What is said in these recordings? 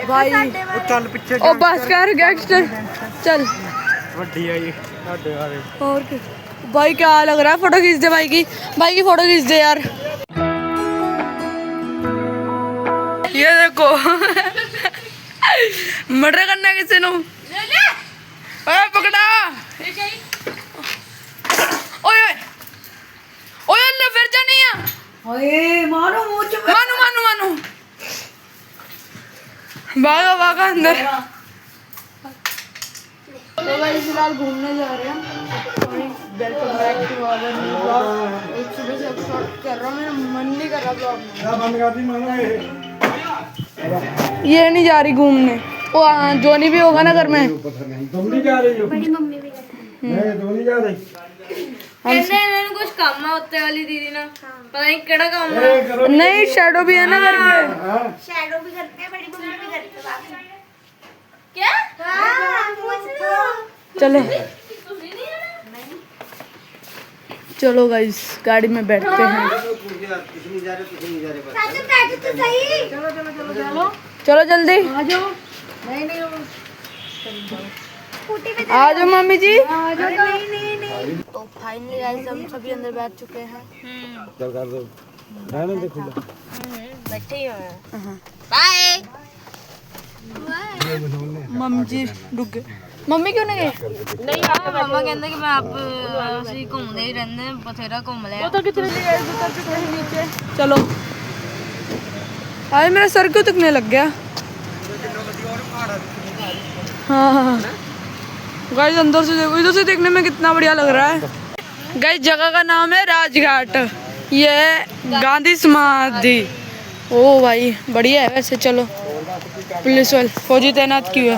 भाई चल पीछे ओ बस कर गैंगस्टर चल वड्डी है ये साडे वाले और क्या भाई क्या लग रहा है फोटो खींच दे भाई की फोटो खींच दे यार ये देखो मर्डर करना किसी नु ओए पकड़ा ओए ओए ओए अल्लाह फिर जा नहीं है ओए मानो मुझ मानू मानू मानू भागा भागा अंदर तो भाई फिलहाल घूमने जा रहे हैं welcome back to our new blog एक सुबह से शॉट कर रहा हूँ मेरा मन नहीं कर रहा ब्लॉग में बंद कर दी मानो ये नहीं जा रही घूमने वो जोनी भी होगा ना घर में तुम नहीं जा रही हो बड़ी मम्मी भी करती नहीं तुम नहीं जा रही कहने इन्होंने कुछ काम है उत्ते वाली दीदी ना पता नहीं केड़ा काम है ए करो नहीं शैडो भी है ना घर में हां शैडो भी करते हैं बड़ी मम्मी भी करते हैं क्या हां पूछ लो चले चलो गाइस गाड़ी में बैठते हैं चाचा बैठ तो सही चलो जल्दी आ जाओ नहीं नहीं स्कूटी पे आ जाओ मम्मी जी नहीं तो फाइनली गाइस हम सभी अंदर बैठ चुके हैं चल कर दो रहने दे खुला बैठे ही हैं बाय मम्मी जी रुक गए मम्मी क्यों नहीं गई नहीं यार मम्मा कहंदे कि मैं आप ਅਸੀਂ ਘੁੰਮਦੇ ਹੀ ਰਹਿੰਦੇ ਬਥੇਰਾ ਘੁੰਮ ਲਿਆ तो कितने उतर चुके हैं नीचे चलो आज मेरा सर क्यों दुखने लग गया हाँ गाइस अंदर से देखो इधर से देखने में कितना बढ़िया लग रहा है गाइस जगह का नाम है राजघाट ये है गांधी समाधि ओ भाई बढ़िया है वैसे चलो पुलिस वाले फौजी तैनात की है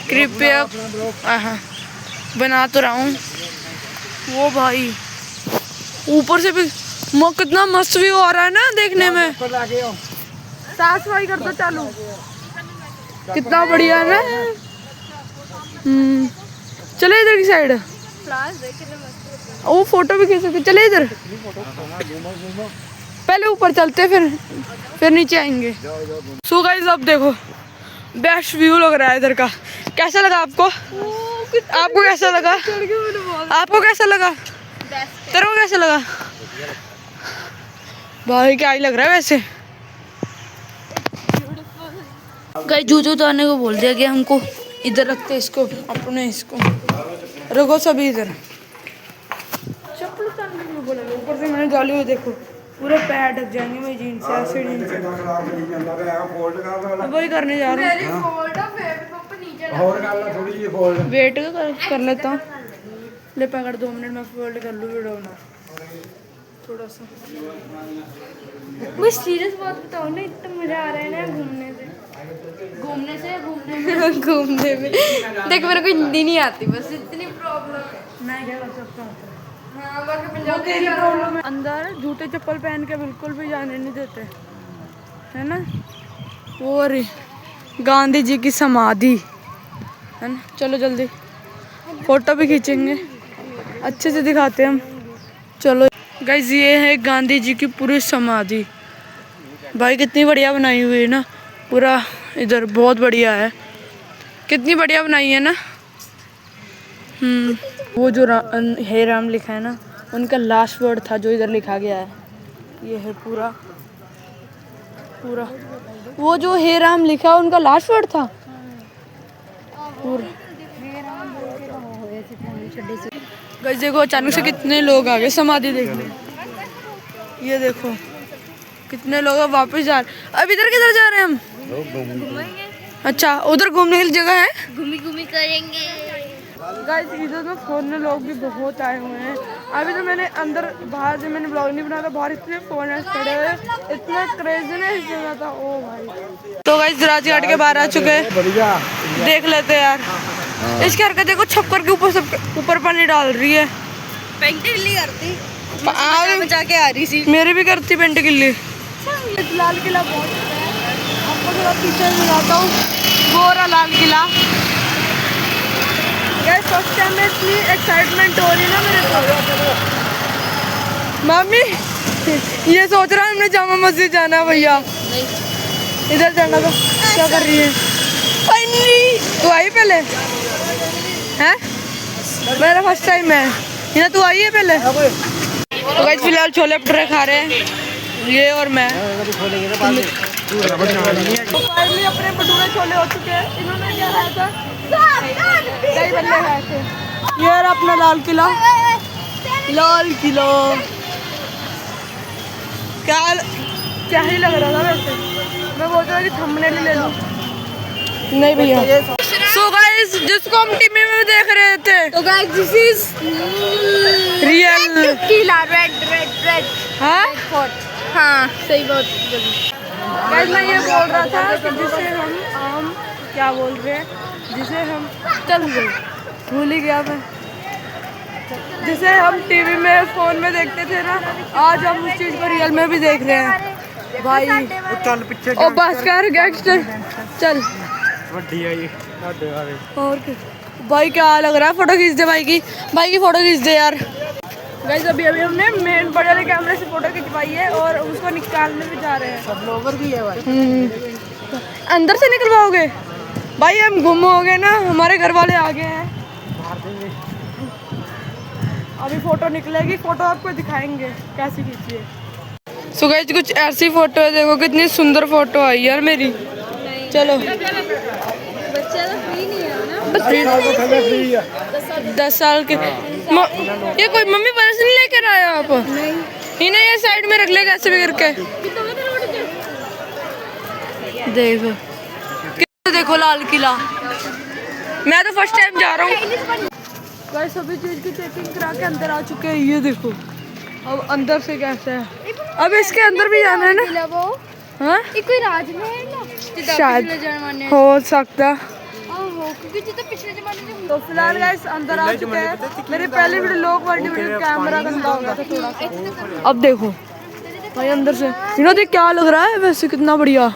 कृपया बना तो रहा हूँ वो भाई ऊपर से भी कितना मस्त व्यू आ रहा है ना देखने में साफ सफाई कर दो चालू कितना बढ़िया है ना चले इधर की साइड वो फोटो भी खींच सकते चले इधर पहले ऊपर चलते फिर नीचे आएंगे सो गाइस अब देखो बेस्ट व्यू लग रहा है इधर का कैसा लगा आपको कैसा लगा आपको कैसा लगा तेरे को कैसा लगा भाई क्या ही लग रहा है वैसे गाइस जूते उतारने को बोल दिया गया हमको इधर रखते इसको अपने इसको रखो सभी इधर चप्पल उतारने को बोला ऊपर से मैंने डाली हुई देखो पूरे पैर ढक जाएंगे मेरी जीन्स से ऐसे जीन्स से वही करने जा रहा हूँ और गाल थोड़ी जी फोल्ड वेट कर लेता हूँ ले पकड़ 2 मिनट में फोल्ड कर लूँ वीडियो बना थोड़ा सा मैं सीरियस बात बताऊं ना इतना मजा आ रहा है ना घूमने में घूमने में देख मेरे को हिंदी नहीं आती बस इतनी प्रॉब्लम मैं क्या कर सकता हूँ हाँ बाकी वो पंजाबी तेरी प्रॉब्लम है अंदर जूते चप्पल पहन के बिल्कुल भी जाने नहीं देते है ना और गांधी जी की समाधि है ना चलो जल्दी फोटो भी खींचेंगे अच्छे से दिखाते हैं हम चलो गाइस ये है गांधी जी की पूरी समाधि भाई कितनी बढ़िया बनाई हुई है ना पूरा इधर बहुत बढ़िया है कितनी बढ़िया बनाई है ना वो जो हे राम लिखा है ना उनका लास्ट वर्ड था जो इधर लिखा गया है ये है पूरा वो जो हे राम लिखा है उनका लास्ट वर्ड था पूरा गाइस देखो अचानक से कितने लोग आ गए समाधि देखने ये देखो कितने लोग वापस जा रहे अब इधर किधर जा रहे हैं हम अच्छा उधर घूमने की जगह है घूमी करेंगे गाइस इधर में फोन लोग भी बहुत आए हुए हैं अभी तो मैंने अंदर बाहर से मैंने ब्लॉग नहीं बनाया था बाहर इतने फोन खड़े हुए इतना क्रेजीनेस जगह था ओ भाई तो गाइस राजघाट के बाहर आ चुके हैं देख लेते हैं यार इसकी हरकत देखो छप्पर के ऊपर पानी डाल रही है पेंट गिल्ली करती बचा के आ रही थी मेरी भी करती पेंट गिल्ली लाल किला बहुत आपको थोड़ा पीछे मिलाता हूँ वो रहा लाल किला फर्स्ट टाइम में इतनी एक्साइटमेंट हो रही ना मेरे को मम्मी ये सोच रहा है हमने जामा मस्जिद जाना है भैया इधर जाना था क्या कर रही है? तू आई पहले हैं? मेरा फर्स्ट टाइम है। ये तू आई है पहले? तो गाइस फिलहाल छोले भटूरे खा रहे हैं ये और मैं। फाइनली अपने भटूरे छोले हो चुके हैं। इन्होंने क्या खाया था? दही बल्ले खाए थे। ये रहा अपना लाल किला। लाल किला क्या ही लग रहा था वैसे। मैं बोल रहा कि थंबनेल ले लूं। नहीं भैया। सो गाइस जिसको हम टीवी में देख रहे थे, तो guys this is real Qila red हाँ हाँ सही बात। गाइस मैं ये बोल रहा था कि जिसे हम क्या बोल रहे हैं, जिसे हम चल गए भूल ही गया मैं, जिसे हम टीवी में फोन में देखते थे ना, आज हम उस चीज को रियल में भी देख रहे हैं भाई। चल पीछे ओ बस कर गैंगस्टर चल। और क्या भाई, क्या लग रहा है? फोटो खींच दे भाई की फोटो खींच दे यार। गाइस अभी हमने मेन बड़े वाले कैमरे से फोटो खिंचवाई है और उसको निकालने भी जा रहे हैं। सब लोगर भी है भाई। अंदर से निकलवाओगे भाई? हम गुम हो गए ना, हमारे घर वाले आ गए हैं। अभी फोटो निकलेगी, फोटो आपको दिखाएंगे कैसी खींची है। सो गाइस कुछ ऐसी फोटो है, देखो कितनी सुंदर फोटो आई यार मेरी। चलो बच्चा तो फ्री नहीं है ना। 10 साल के ये कोई मम्मी पर्स नहीं लेकर आया आप? नहीं ना, ये साइड में रख ले कैसे भी करके। देखो लाल किला। मैं तो फर्स्ट टाइम जा रहा हूँ। गाइस सभी चीज की चेकिंग करा के अंदर आ चुके हैं। ये देखो अब अंदर से कैसा है। अब इसके अंदर भी जाना है ना? वो हाँ ये कोई राजमहल ना शायद जमाने हो सकता। क्योंकि जो तो पिछले जमाने में। तो फिलहाल गाइस अंदर आ चुके हैं। मेरी पहले वीडियो लोग वाली वीडियो कैमरा गंदा हो गया था थोड़ा सा। अब देखो भाई अंदर से देख क्या लग रहा है वैसे, कितना बढ़िया।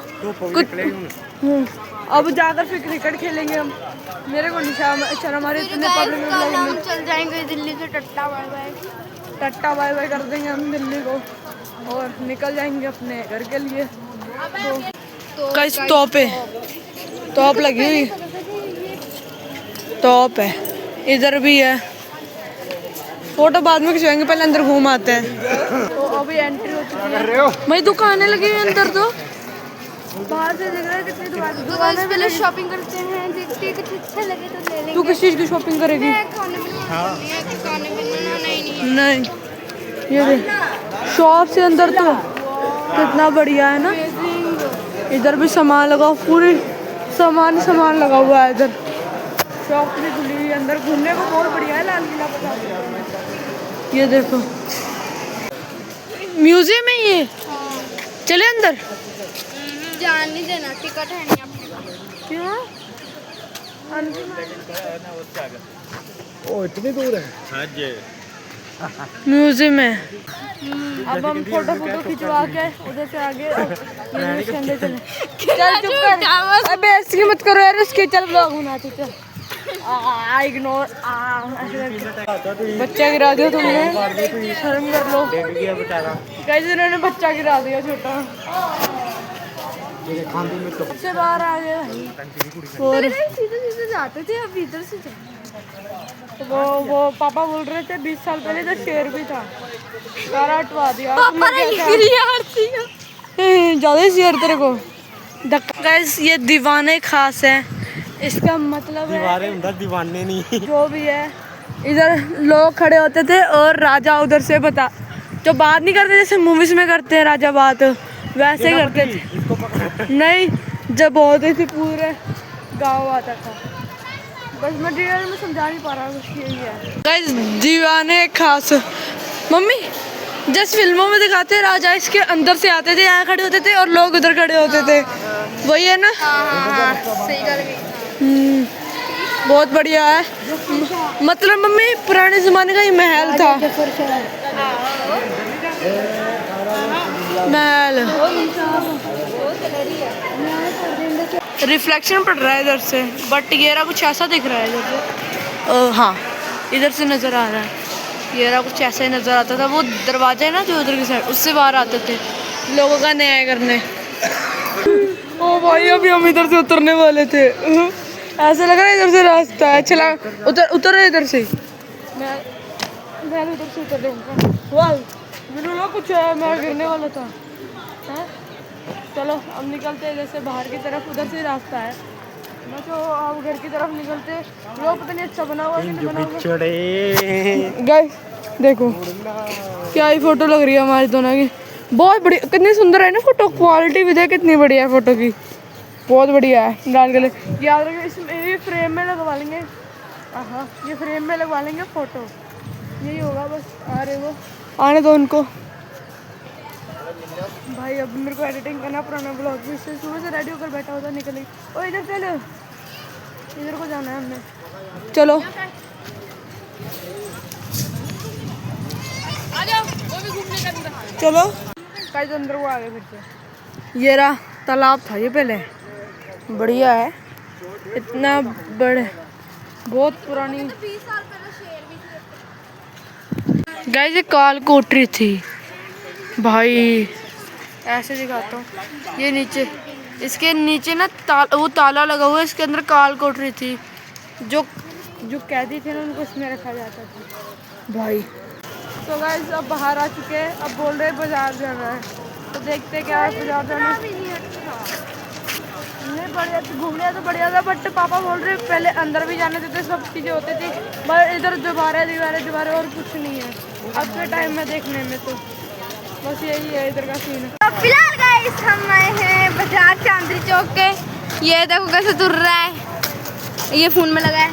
अब जाकर फिर क्रिकेट खेलेंगे हम। मेरे को निशा हमारे इतने पब्लिक हम चल जाएंगे दिल्ली से टट्टा बाय बाय कर देंगे हम दिल्ली को और निकल जाएंगे अपने घर के लिए। तो गाइस टॉप लगी हुई टॉप है, इधर भी है। फोटो बाद में खिंचवाएंगे, पहले अंदर घूम आते हैं। तो अभी एंट्री हो चुकी है भाई। दुकानें लगी हैं अंदर, तो बाहर से दिख रहा है कितनी दुकानें। पहले शॉपिंग करते हैं, देखते हैं कुछ अच्छा लगे तो ले लेंगे। तू किस चीज़ की शॉपिंग करेगी? खाने बनाना नहीं। ये देख शॉप से अंदर तो कितना बढ़िया है ना। इधर भी सामान लगा, पूरी सामान लगा हुआ है इधर। शॉप भी खुली हुई है, अंदर घूमने को बहुत बढ़िया है लाल किला पता। ये देखो म्यूजियम है ये। चले अंदर। जान नहीं देना, टिकट है नहीं अपने पास। क्यों? ओ इतनी दूर है? हाँ जी म्यूजियम है। अब हम फोटो खिंचवा के उधर से आगे चल चुप कर। अबे ऐसे मत करो यार, उसके चल ब्लॉग बनाते चल। इग्नोर बच्चा गिरा दिया तुमने, शर्म कर लो। गाइस इन्होंने बच्चा गिरा दिया छोटा। से बाहर आ गए और सीधे जाते थे, अब इधर से वो पापा बोल रहे थे 20 साल पहले तो शेर भी था, सारा हटवा दिया। ज्यादा ही शेर तेरे को। गाइस ये दीवाने खास है, इसका मतलब है दीवाने नहीं जो भी है। इधर लोग खड़े होते थे और राजा उधर से जो बात नहीं करते जैसे मूवीज में करते हैं राजा बात, वैसे ही करते थे। नहीं जब होते थे पूरे गाँव आता था। बस मैं डिटेल में समझा नहीं पा रहा, बस यही है गाइस दीवाने खास। मम्मी जैसे फिल्मों में दिखाते हैं राजा इसके अंदर से आते थे, यहाँ खड़े होते थे और लोग उधर खड़े होते थे, वही है ना? सही कर बहुत बढ़िया है। मतलब मम्मी पुराने जमाने का ही महल था। महल रिफ्लेक्शन पड़ रहा है इधर से, बट ये रहा कुछ ऐसा दिख रहा है इधर से। हाँ इधर से नज़र आ रहा है, ये रहा कुछ ऐसा ही नज़र आता था। वो दरवाजा है ना जो उधर की साइड, उससे बाहर आते थे लोगों का न्याय करने। ओ भाई अभी हम इधर से उतरने वाले थे। ऐसा लग रहा है इधर से रास्ता है। चला उतर इधर से। मैं उधर से उतर जाऊंगा। वाह मेरे लोग कुछ है, मैं गिरने वाला था। हैं? चलो अब निकलते हैं जैसे बाहर की तरफ, उधर से रास्ता है। मैं तो अब घर की तरफ निकलते। लोग पता नहीं अच्छा बना हुआ कि नहीं बना हुआ। गाइस देखो क्या ही फोटो लग रही है हमारी दोनों की। बहुत बढ़िया, कितनी सुंदर है ना फोटो। क्वालिटी भी देख कितनी बढ़िया है फोटो की, बहुत बढ़िया है। डाल के ले याद रखिए, इसमें ये फ्रेम में लगवा लेंगे। हाँ ये फ्रेम में लगवा लेंगे फोटो, यही होगा बस। अरे वो आने दो उनको। भाई अब मेरे को एडिटिंग करना पुराना ब्लॉग भी, इससे सुबह से रेडी होकर बैठा होता निकले। ओ इधर चलो, इधर को जाना है हमने। चलो चलो कहीं अंदर को आ गए फिर से। ये रहा तालाब था ये पहले, बढ़िया है। इतना बड़े, बहुत पुरानी। गाइस ये काल कोठरी थी भाई, ऐसे दिखाता हूँ। ये नीचे, इसके नीचे ना वो ताला लगा हुआ है, इसके अंदर काल कोठरी थी। जो कैदी थे ना उनको इसमें रखा जाता था भाई। तो गाइस अब बाहर आ चुके हैं, अब बोल रहे हैं बाजार जाना है, तो देखते हैं क्या है बाजार जाना। नहीं बढ़िया घूमने तो बढ़िया था, बट पापा बोल रहे पहले अंदर भी जाने देते, सब चीज़ें होती थी, पर इधर दीवारें और कुछ नहीं है अब के टाइम में देखने में। तो बस यही है इधर का सीन। तो फिलहाल गाइस हम आए हैं बाजार चांदनी चौक के। ये देखो कैसे तुर रहा है, ये फोन में लगा है।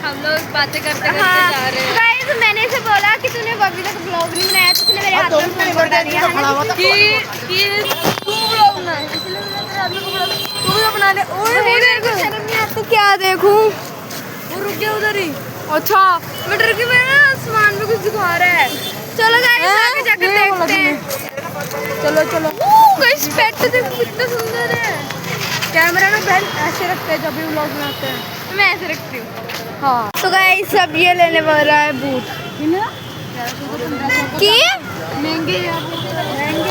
हम लोग बातें करते करते हाँ जा रहे हैं। गाइस मैंने इसे बोला कि तूने अभी तक ब्लॉग नहीं बनाया, तो उसने मेरे हाथ में फोन पकड़ा दिया है ना कि तू ब्लॉग बना, इसलिए मैंने तेरे हाथ में पकड़ा, तू भी बना ले। ओए भाई, मेरे को शर्म नहीं आती, क्या देखूं। वो रुक गया उधर ही। अच्छा मैं डर के, मेरा आसमान में कुछ दिखा रहा है। चलो गाइस आगे जाकर देखते हैं। चलो चलो गाइस पेट देखो कितना सुंदर है। कैमरा ना बहन ऐसे रखते हैं जब भी व्लॉग बनाते हैं। मैं ऐसे रखती हूँ। हाँ तो गाइस सब ये लेने वाला है बूट की महंगे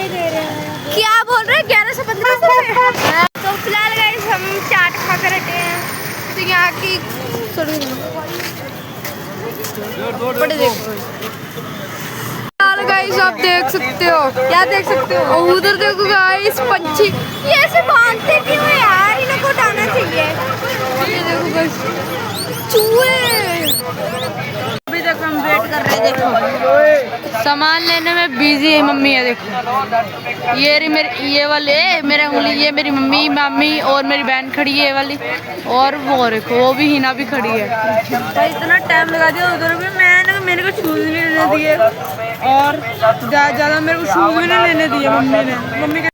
दे रहे हैं। क्या बोल रहे हैं 1115। तो फिलहाल गाइस हम चाट खा कर हटे हैं, तो यहाँ की बड़े देखो गाइस, आप देख सकते हो। क्या देख सकते हो? उधर देखो गाइस पंछी, ये ऐसे बांधते क्यों है यार, इन्हें को उठाना चाहिए। ये देखो गाइस चूहे। अभी तक हम वेट कर रहे हैं। देखो सामान लेने में बिजी है मम्मी है। देखो ये रही मेरी, ये वाले मेरा उंगली, ये मेरी मम्मी मामी और मेरी बहन खड़ी है ये वाली, और वो देखो वो भी हिना भी खड़ी है। भाई इतना टाइम लगा दिया उधर भी, मेरे को शूज़ नहीं लेने दिए, और ज़्यादा मेरे को शूज़ भी नहीं लेने दिए मम्मी ने। मम्मी